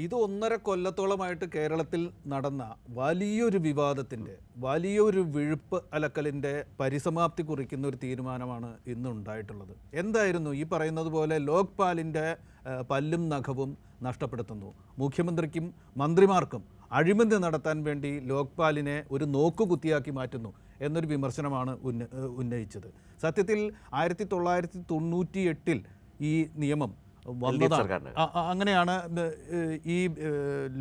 ഇത് 1.5 കൊല്ലത്തോളമായിട്ട് കേരളത്തിൽ നടന്ന വലിയൊരു വിവാദത്തിൻ്റെ വലിയൊരു വിഴുപ്പ് അലക്കലിൻ്റെ പരിസമാപ്തി കുറിക്കുന്ന ഒരു തീരുമാനമാണ് ഇന്നുണ്ടായിട്ടുള്ളത്. എന്തായിരുന്നു ഈ പറയുന്നത് പോലെ ലോക്പാലിൻ്റെ പല്ലും നഖവും നഷ്ടപ്പെടുത്തുന്നു. മുഖ്യമന്ത്രിക്കും മന്ത്രിമാർക്കും അഴിമതി നടത്താൻ വേണ്ടി ലോക്പാലിനെ ഒരു നോക്കുകുത്തിയാക്കി മാറ്റുന്നു എന്നൊരു വിമർശനമാണ് ഉന്നയിച്ചത്. സത്യത്തിൽ 1998 ഈ നിയമം വന്നതാണ്. അങ്ങനെയാണ് ഈ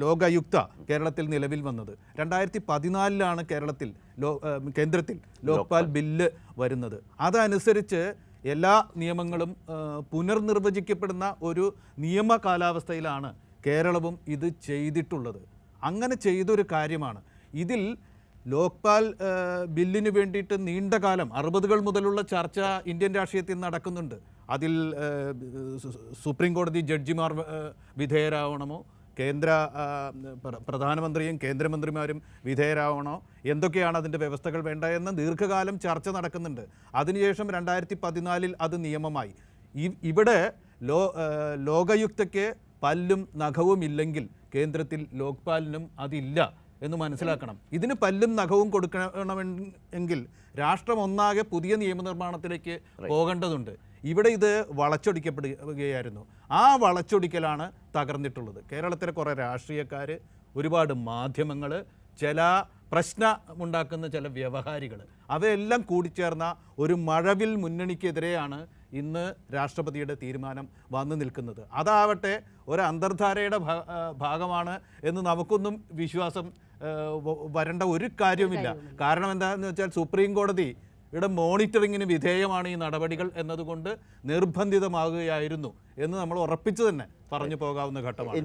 ലോകായുക്ത കേരളത്തിൽ നിലവിൽ വന്നത്. 2014 കേന്ദ്രത്തിൽ ലോക്പാൽ ബില്ല് വരുന്നത്. അതനുസരിച്ച് എല്ലാ നിയമങ്ങളും പുനർനിർവചിക്കപ്പെടുന്ന ഒരു നിയമ കാലാവസ്ഥയിലാണ് കേരളവും ഇത് ചെയ്തിട്ടുള്ളത്. അങ്ങനെ ചെയ്തൊരു കാര്യമാണ്. ഇതിൽ ലോക്പാൽ ബില്ലിന് വേണ്ടിയിട്ട് നീണ്ടകാലം 60-കൾ മുതലുള്ള ചർച്ച ഇന്ത്യൻ രാഷ്ട്രീയത്തിൽ നടക്കുന്നുണ്ട്. അതിൽ സുപ്രീം കോടതി ജഡ്ജിമാർ വിധേയരാവണമോ, പ്രധാനമന്ത്രിയും കേന്ദ്രമന്ത്രിമാരും വിധേയരാവണോ, എന്തൊക്കെയാണ് അതിൻ്റെ വ്യവസ്ഥകൾ വേണ്ട എന്ന ദീർഘകാലം ചർച്ച നടക്കുന്നുണ്ട്. അതിനുശേഷം 2014 അത് നിയമമായി. ഇവിടെ ലോകായുക്തയ്ക്ക് പല്ലും നഖവും ഇല്ലെങ്കിൽ കേന്ദ്രത്തിൽ ലോക്പാലിനും അതില്ല എന്ന് മനസ്സിലാക്കണം. ഇതിന് പല്ലും നഖവും കൊടുക്കണമെങ്കിൽ രാഷ്ട്രം ഒന്നാകെ പുതിയ നിയമനിർമ്മാണത്തിലേക്ക് പോകേണ്ടതുണ്ട്. ഇവിടെ ഇത് വളച്ചൊടിക്കപ്പെടുകയായിരുന്നു. ആ വളച്ചൊടിക്കലാണ് തകർന്നിട്ടുള്ളത്. കേരളത്തിലെ കുറേ രാഷ്ട്രീയക്കാർ, ഒരുപാട് മാധ്യമങ്ങൾ, ചില പ്രശ്നമുണ്ടാക്കുന്ന ചില വ്യവഹാരികൾ, അവയെല്ലാം കൂടിച്ചേർന്ന ഒരു മഴവിൽ മുന്നണിക്കെതിരെയാണ് ഇന്ന് രാഷ്ട്രപതിയുടെ തീരുമാനം വന്നു നിൽക്കുന്നത്. അതാവട്ടെ ഒരു അന്തർധാരയുടെ ഭാഗമാണ് എന്ന് നമുക്കൊന്നും വിശ്വാസം വരേണ്ട ഒരു കാര്യവുമില്ല. കാരണം എന്താണെന്ന് വെച്ചാൽ സുപ്രീം കോടതിയുടെ മോണിറ്ററിങ്ങിന് വിധേയമാണ് ഈ നടപടികൾ എന്നതുകൊണ്ട് നിർബന്ധിതമാകുകയായിരുന്നു എന്ന് നമ്മൾ ഉറപ്പിച്ചു തന്നെ പറഞ്ഞു പോകാവുന്ന ഘട്ടമാണ്.